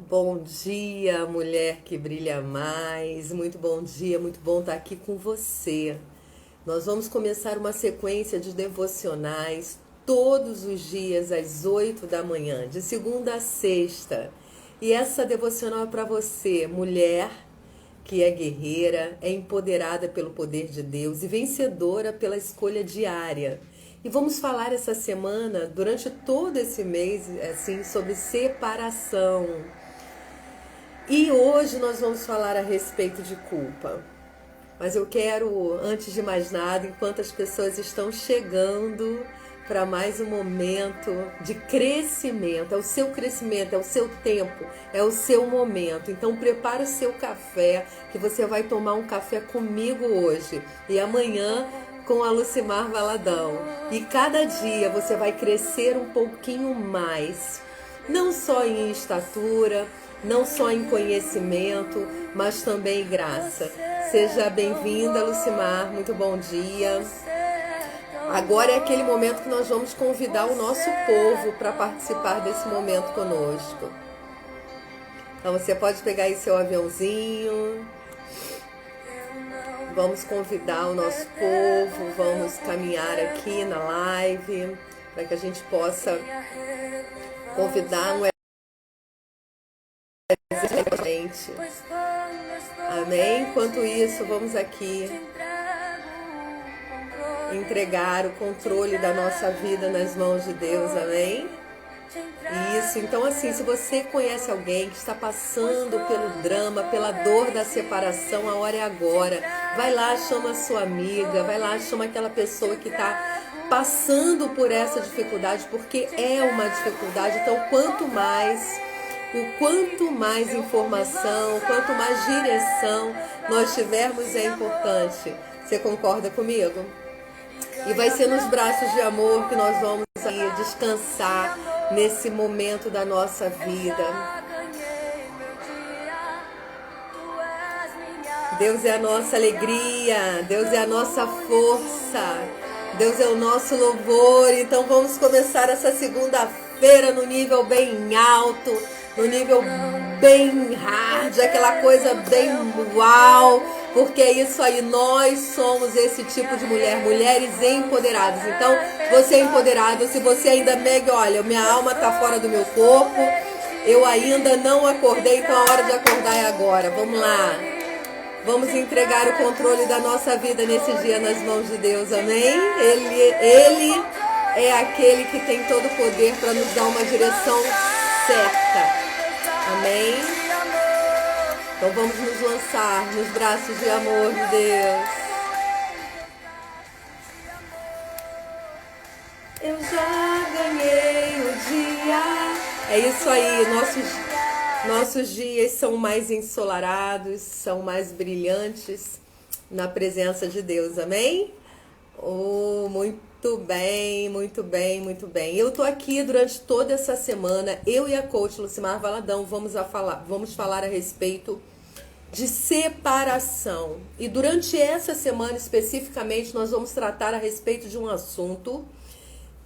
Bom dia, mulher que brilha mais. Muito bom dia, muito bom estar aqui com você. Nós vamos começar uma sequência de devocionais todos os dias às 8 da manhã, de segunda a sexta. E essa devocional é para você, mulher que é guerreira, é empoderada pelo poder de Deus e vencedora pela escolha diária. E vamos falar essa semana, durante todo esse mês, assim, sobre separação. E hoje nós vamos falar a respeito de culpa. Mas eu quero, antes de mais nada, enquanto as pessoas estão chegando para mais um momento de crescimento, é o seu crescimento, é o seu tempo, é o seu momento. Então prepara o seu café, que você vai tomar um café comigo hoje e amanhã com a Lucimar Valadão. E cada dia você vai crescer um pouquinho mais, não só em estatura, não só em conhecimento, mas também em graça. Seja bem-vinda, Lucimar, muito bom dia. Agora é aquele momento que nós vamos convidar o nosso povo para participar desse momento conosco. Então você pode pegar aí seu aviãozinho. Vamos convidar o nosso povo, vamos caminhar aqui na live para que a gente possa convidar um gente. Amém? Enquanto isso, vamos aqui entregar o controle da nossa vida nas mãos de Deus. Amém? Isso, então assim, se você conhece alguém que está passando pelo drama, pela dor da separação, a hora é agora. Vai lá, chama a sua amiga, vai lá, chama aquela pessoa que está passando por essa dificuldade, porque é uma dificuldade. Então, quanto mais informação, quanto mais direção nós tivermos, é importante. Você concorda comigo? E vai ser nos braços de amor que nós vamos aí descansar nesse momento da nossa vida. Deus é a nossa alegria, Deus é a nossa força, Deus é o nosso louvor. Então vamos começar essa segunda-feira no nível bem alto, no nível bem hard, aquela coisa bem uau, porque é isso aí, nós somos esse tipo de mulher, mulheres empoderadas. Então, você é empoderado, se você ainda mega, olha, minha alma tá fora do meu corpo, eu ainda não acordei, então a hora de acordar é agora. Vamos lá, vamos entregar o controle da nossa vida nesse dia nas mãos de Deus, amém? Ele é aquele que tem todo o poder para nos dar uma direção certa. Amém? Então vamos nos lançar nos braços de amor de Deus. Eu já ganhei o dia. É isso aí, nossos dias são mais ensolarados, são mais brilhantes na presença de Deus, amém? Oh, muito bem, muito bem, muito bem. Eu tô aqui durante toda essa semana, eu e a coach Lucimar Valadão vamos falar a respeito de separação. E durante essa semana especificamente nós vamos tratar a respeito de um assunto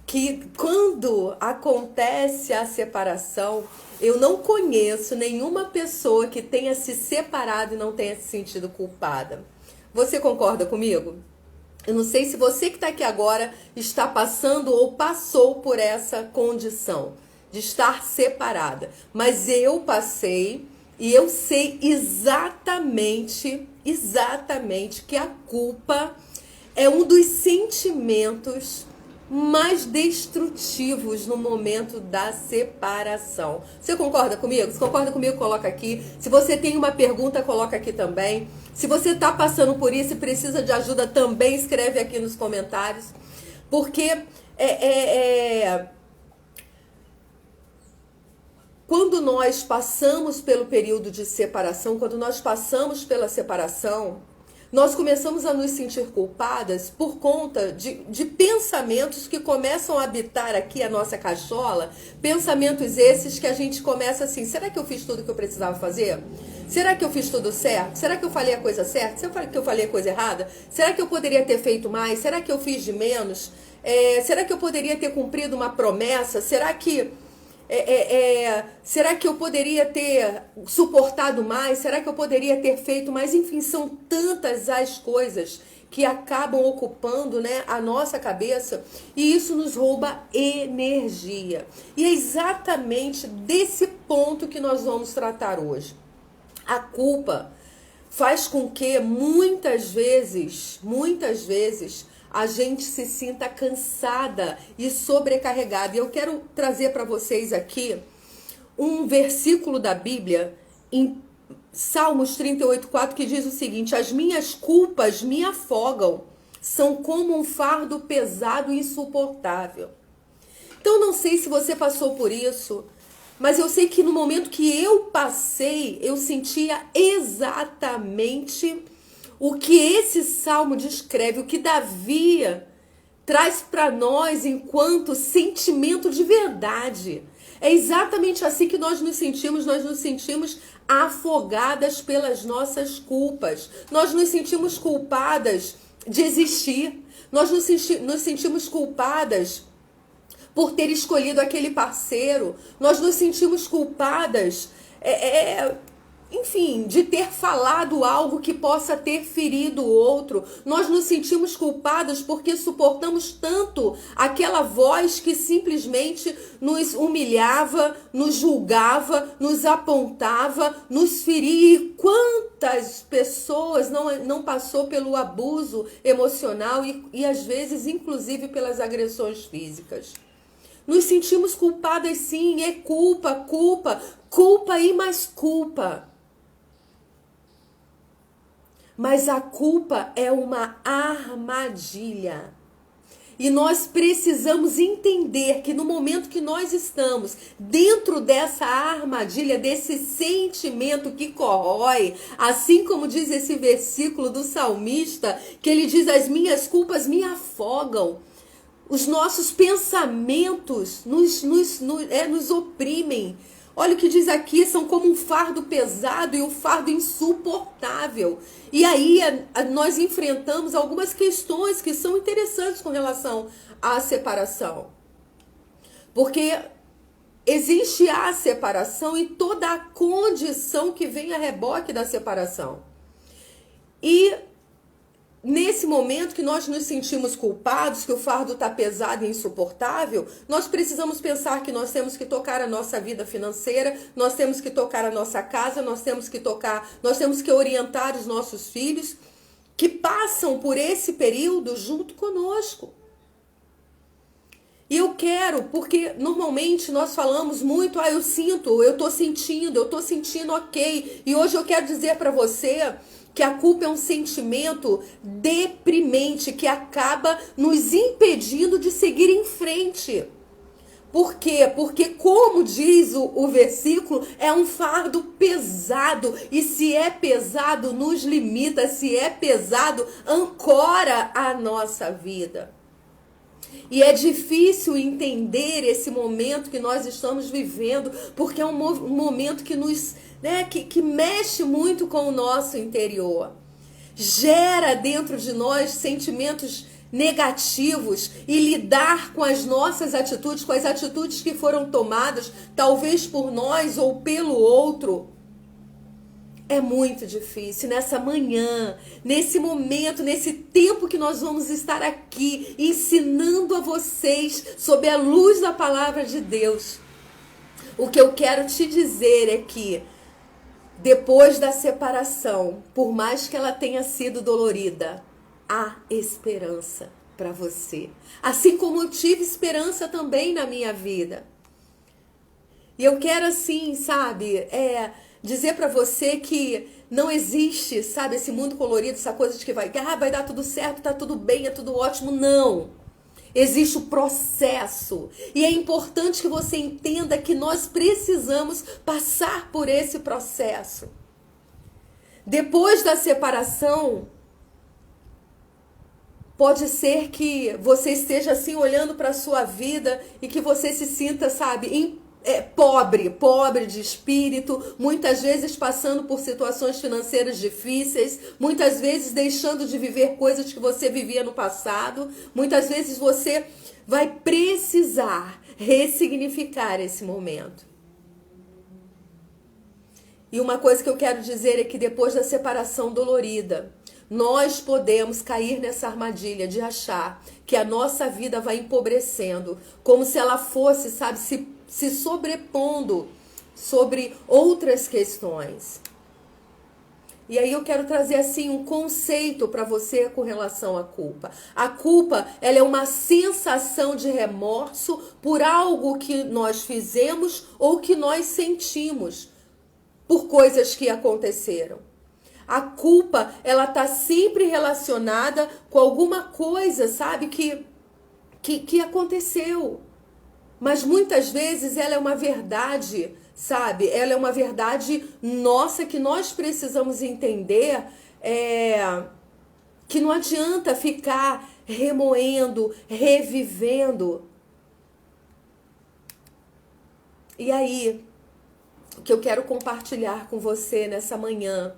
que, quando acontece a separação, eu não conheço nenhuma pessoa que tenha se separado e não tenha se sentido culpada. Você concorda comigo? Eu não sei se você que está aqui agora está passando ou passou por essa condição de estar separada. Mas eu passei e eu sei exatamente que a culpa é um dos sentimentos mais destrutivos no momento da separação. Você concorda comigo? Se concorda comigo, coloca aqui. Se você tem uma pergunta, coloca aqui também. Se você está passando por isso e precisa de ajuda, também escreve aqui nos comentários. Porque quando nós passamos pelo período de separação, quando nós passamos pela separação, nós começamos a nos sentir culpadas por conta de pensamentos que começam a habitar aqui a nossa cachola, pensamentos esses que a gente começa assim, será que eu fiz tudo o que eu precisava fazer? Será que eu fiz tudo certo? Será que eu falei a coisa certa? Será que eu falei a coisa errada? Será que eu poderia ter feito mais? Será que eu fiz de menos? Será que eu poderia ter cumprido uma promessa? Será que Será que eu poderia ter suportado mais? Será que eu poderia ter feito mais? Enfim, são tantas as coisas que acabam ocupando, né, a nossa cabeça, e isso nos rouba energia. E é exatamente desse ponto que nós vamos tratar hoje. A culpa faz com que muitas vezes, a gente se sinta cansada e sobrecarregada. E eu quero trazer para vocês aqui um versículo da Bíblia em Salmos 38:4, que diz o seguinte: as minhas culpas me afogam, são como um fardo pesado e insuportável. Então, não sei se você passou por isso, mas eu sei que no momento que eu passei, eu sentia exatamente o que esse salmo descreve, o que Davi traz para nós enquanto sentimento de verdade. É exatamente assim que nós nos sentimos afogadas pelas nossas culpas. Nós nos sentimos culpadas de existir. Nós nos sentimos culpadas por ter escolhido aquele parceiro. Nós nos sentimos culpadas, enfim, de ter falado algo que possa ter ferido o outro. Nós nos sentimos culpados porque suportamos tanto aquela voz que simplesmente nos humilhava, nos julgava, nos apontava, nos feria. E quantas pessoas não passou pelo abuso emocional e às vezes, inclusive, pelas agressões físicas? Nos sentimos culpadas, sim, é culpa e mais culpa. Mas a culpa é uma armadilha. E nós precisamos entender que no momento que nós estamos dentro dessa armadilha, desse sentimento que corrói, assim como diz esse versículo do salmista, que ele diz: as minhas culpas me afogam. Os nossos pensamentos nos oprimem. Olha o que diz aqui: são como um fardo pesado e um fardo insuportável. E aí nós enfrentamos algumas questões que são interessantes com relação à separação. Porque existe a separação e toda a condição que vem a reboque da separação. E nesse momento que nós nos sentimos culpados, que o fardo está pesado e insuportável, nós precisamos pensar que nós temos que tocar a nossa vida financeira, nós temos que tocar a nossa casa, nós temos que orientar os nossos filhos que passam por esse período junto conosco. E eu quero, porque normalmente nós falamos muito: eu tô sentindo, ok. E hoje eu quero dizer para você que a culpa é um sentimento deprimente que acaba nos impedindo de seguir em frente. Por quê? Porque, como diz o versículo, é um fardo pesado. E se é pesado, nos limita. Se é pesado, ancora a nossa vida. E é difícil entender esse momento que nós estamos vivendo, porque é um momento que que mexe muito com o nosso interior. Gera dentro de nós sentimentos negativos, e lidar com as nossas atitudes, com as atitudes que foram tomadas, talvez por nós ou pelo outro, é muito difícil. Nessa manhã, nesse momento, nesse tempo que nós vamos estar aqui ensinando a vocês sob a luz da palavra de Deus, o que eu quero te dizer é que depois da separação, por mais que ela tenha sido dolorida, há esperança para você. Assim como eu tive esperança também na minha vida. E eu quero assim, dizer para você que não existe, esse mundo colorido, essa coisa de que vai dar tudo certo, tá tudo bem, é tudo ótimo. Não. Existe o processo. E é importante que você entenda que nós precisamos passar por esse processo. Depois da separação, pode ser que você esteja assim olhando para a sua vida e que você se sinta, pobre de espírito, muitas vezes passando por situações financeiras difíceis, muitas vezes deixando de viver coisas que você vivia no passado. Muitas vezes você vai precisar ressignificar esse momento. E uma coisa que eu quero dizer é que depois da separação dolorida, nós podemos cair nessa armadilha de achar que a nossa vida vai empobrecendo, como se ela fosse, sabe, se sobrepondo sobre outras questões. E aí eu quero trazer assim um conceito para você com relação à culpa. A culpa, ela é uma sensação de remorso por algo que nós fizemos ou que nós sentimos por coisas que aconteceram. A culpa, ela tá sempre relacionada com alguma coisa, sabe, que aconteceu. Mas muitas vezes ela é uma verdade, sabe? Ela é uma verdade nossa que nós precisamos entender, que não adianta ficar remoendo, revivendo. E aí, o que eu quero compartilhar com você nessa manhã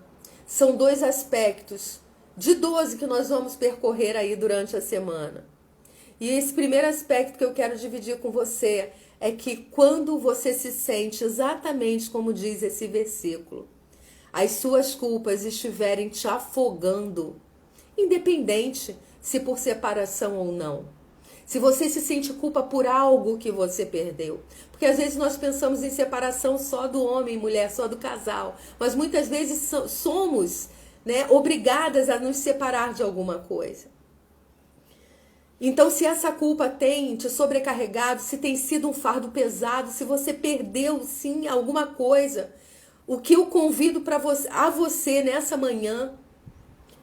são 2 aspectos de 12 que nós vamos percorrer aí durante a semana. E esse primeiro aspecto que eu quero dividir com você é que quando você se sente exatamente como diz esse versículo, as suas culpas estiverem te afogando, independente se por separação ou não. Se você se sente culpa por algo que você perdeu. Porque às vezes nós pensamos em separação só do homem e mulher, só do casal. Mas muitas vezes somos, né, obrigadas a nos separar de alguma coisa. Então, se essa culpa tem te sobrecarregado, se tem sido um fardo pesado, se você perdeu, sim, alguma coisa, o que eu convido a você nessa manhã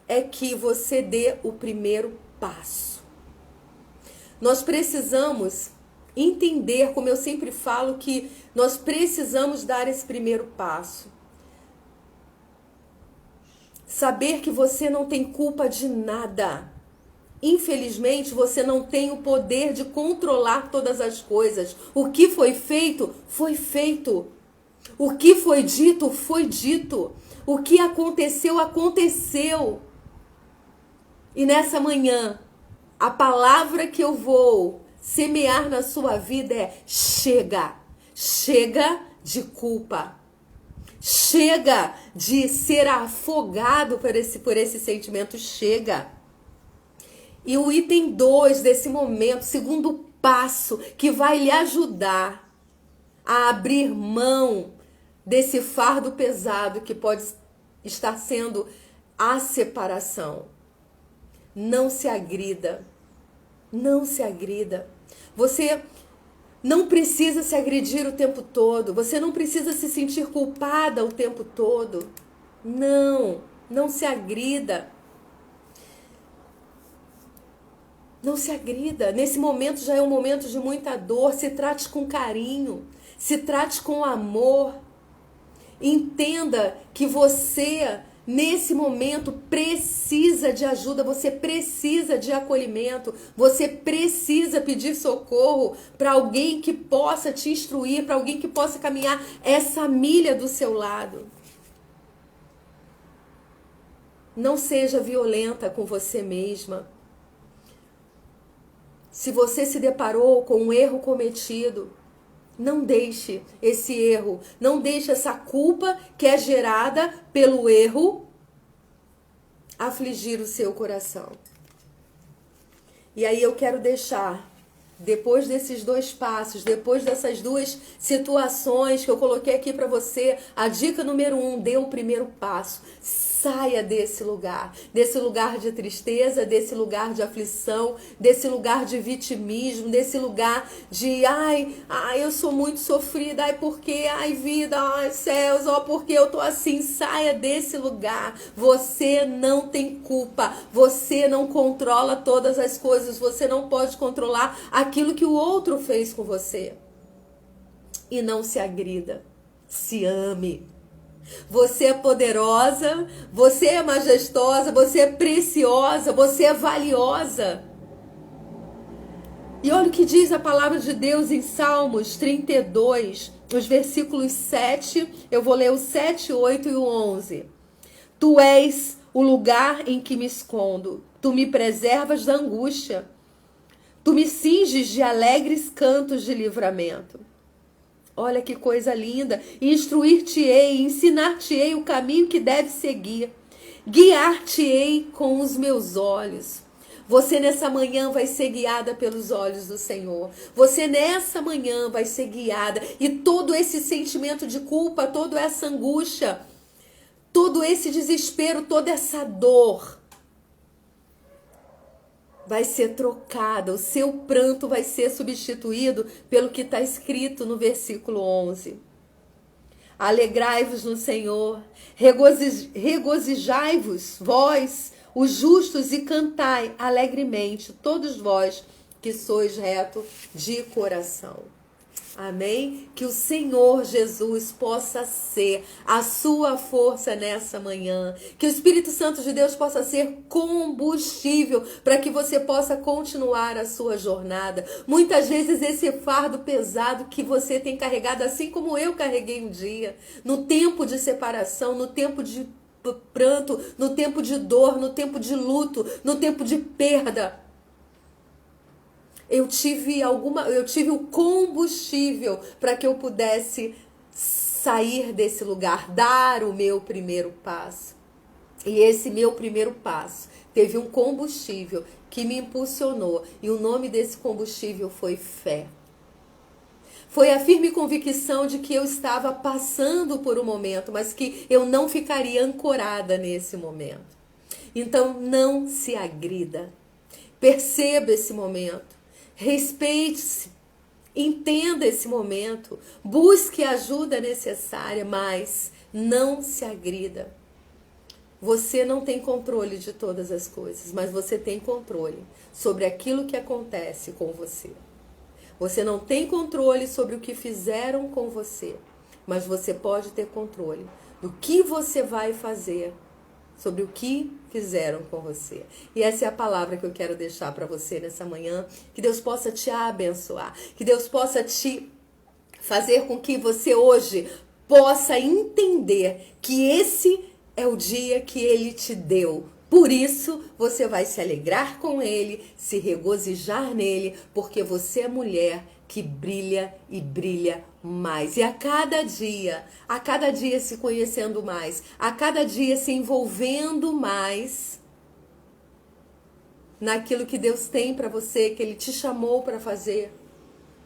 é que você dê o primeiro passo. Nós precisamos entender, como eu sempre falo, que nós precisamos dar esse primeiro passo. Saber que você não tem culpa de nada. Infelizmente, você não tem o poder de controlar todas as coisas. O que foi feito, foi feito. O que foi dito, foi dito. O que aconteceu, aconteceu. E nessa manhã, a palavra que eu vou semear na sua vida é chega. Chega de culpa. Chega de ser afogado por esse sentimento. Chega. E o item 2 desse momento, segundo passo, que vai lhe ajudar a abrir mão desse fardo pesado que pode estar sendo a separação. Não se agrida. Não se agrida. Você não precisa se agredir o tempo todo. Você não precisa se sentir culpada o tempo todo. Não se agrida. Não se agrida. Nesse momento já é um momento de muita dor. Se trate com carinho. Se trate com amor. Entenda que você, nesse momento, precisa de ajuda. Você precisa de acolhimento. Você precisa pedir socorro para alguém que possa te instruir, para alguém que possa caminhar essa milha do seu lado. Não seja violenta com você mesma. Se você se deparou com um erro cometido, não deixe esse erro, não deixe essa culpa que é gerada pelo erro afligir o seu coração. E aí eu quero deixar, depois desses 2 passos, depois dessas 2 situações que eu coloquei aqui para você, a dica número 1, dê o primeiro passo. Saia desse lugar de tristeza, desse lugar de aflição, desse lugar de vitimismo, desse lugar de eu sou muito sofrida, por quê? Vida, céus, por que eu tô assim? Saia desse lugar. Você não tem culpa, você não controla todas as coisas, você não pode controlar aquilo que o outro fez com você. E não se agrida, se ame. Você é poderosa, você é majestosa, você é preciosa, você é valiosa. E olha o que diz a palavra de Deus em Salmos 32, os versículos 7, eu vou ler o 7, 8 e o 11. Tu és o lugar em que me escondo, tu me preservas da angústia. Tu me cinges de alegres cantos de livramento. Olha que coisa linda. Instruir-te-ei, ensinar-te-ei o caminho que deve seguir. Guiar-te-ei com os meus olhos. Você nessa manhã vai ser guiada pelos olhos do Senhor. Você nessa manhã vai ser guiada. E todo esse sentimento de culpa, toda essa angústia, todo esse desespero, toda essa dor vai ser trocada. O seu pranto vai ser substituído pelo que está escrito no versículo 11. Alegrai-vos no Senhor, regozijai-vos, vós, os justos, e cantai alegremente, todos vós que sois reto de coração. Amém? Que o Senhor Jesus possa ser a sua força nessa manhã. Que o Espírito Santo de Deus possa ser combustível para que você possa continuar a sua jornada. Muitas vezes esse fardo pesado que você tem carregado, assim como eu carreguei um dia, no tempo de separação, no tempo de pranto, no tempo de dor, no tempo de luto, no tempo de perda. Eu tive o combustível para que eu pudesse sair desse lugar, dar o meu primeiro passo. E esse meu primeiro passo teve um combustível que me impulsionou. E o nome desse combustível foi fé. Foi a firme convicção de que eu estava passando por um momento, mas que eu não ficaria ancorada nesse momento. Então não se agrida. Perceba esse momento. Respeite-se, entenda esse momento, busque a ajuda necessária, mas não se agrida. Você não tem controle de todas as coisas, mas você tem controle sobre aquilo que acontece com você. Você não tem controle sobre o que fizeram com você, mas você pode ter controle do que você vai fazer sobre o que fizeram com você. E essa é a palavra que eu quero deixar para você nessa manhã. Que Deus possa te abençoar. Que Deus possa te fazer com que você hoje possa entender que esse é o dia que Ele te deu. Por isso, você vai se alegrar com Ele, se regozijar nele, porque você é mulher que brilha e brilha mais. E a cada dia se conhecendo mais, a cada dia se envolvendo mais naquilo que Deus tem para você, que Ele te chamou para fazer.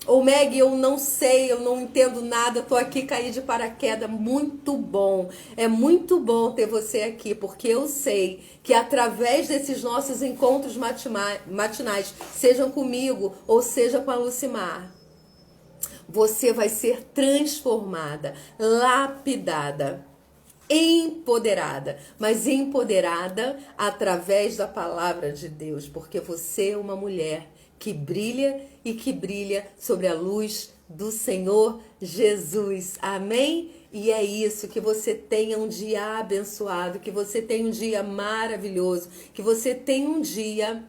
Ou Meg, eu não sei, eu não entendo nada, tô aqui, caí de paraquedas. Muito bom, é muito bom ter você aqui, porque eu sei que através desses nossos encontros matinais, sejam comigo ou seja com a Lucimar, você vai ser transformada, lapidada, empoderada, mas empoderada através da palavra de Deus, porque você é uma mulher que brilha e que brilha sobre a luz do Senhor Jesus. Amém? E é isso, que você tenha um dia abençoado, que você tenha um dia maravilhoso, que você tenha um dia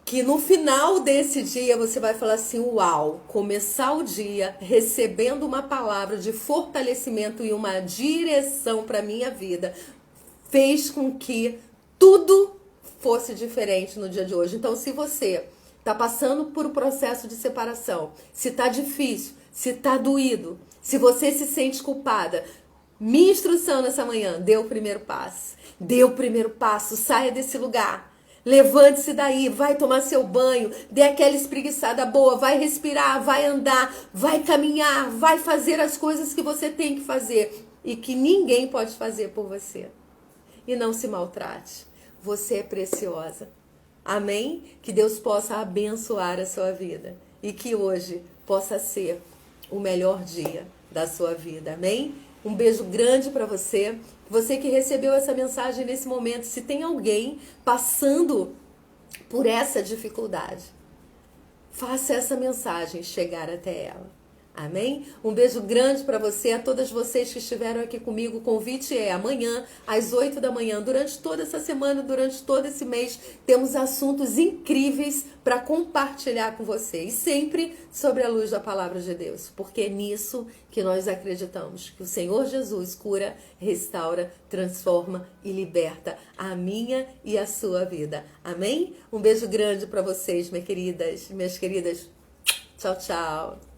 que no final desse dia você vai falar assim: uau, começar o dia recebendo uma palavra de fortalecimento e uma direção para a minha vida fez com que tudo fosse diferente no dia de hoje. Então, se você está passando por um processo de separação, se está difícil, se está doído, se você se sente culpada, minha instrução nessa manhã: dê o primeiro passo. Dê o primeiro passo, saia desse lugar. Levante-se daí, vai tomar seu banho, dê aquela espreguiçada boa, vai respirar, vai andar, vai caminhar, vai fazer as coisas que você tem que fazer e que ninguém pode fazer por você. E não se maltrate. Você é preciosa. Amém? Que Deus possa abençoar a sua vida e que hoje possa ser o melhor dia da sua vida. Amém? Um beijo grande para você. Você que recebeu essa mensagem nesse momento, se tem alguém passando por essa dificuldade, faça essa mensagem chegar até ela. Amém? Um beijo grande para você, a todas vocês que estiveram aqui comigo. O convite é amanhã, às 8 da manhã. Durante toda essa semana, durante todo esse mês, temos assuntos incríveis para compartilhar com vocês. Sempre sobre a luz da palavra de Deus. Porque é nisso que nós acreditamos. Que o Senhor Jesus cura, restaura, transforma e liberta a minha e a sua vida. Amém? Um beijo grande para vocês, minhas queridas. Tchau, tchau.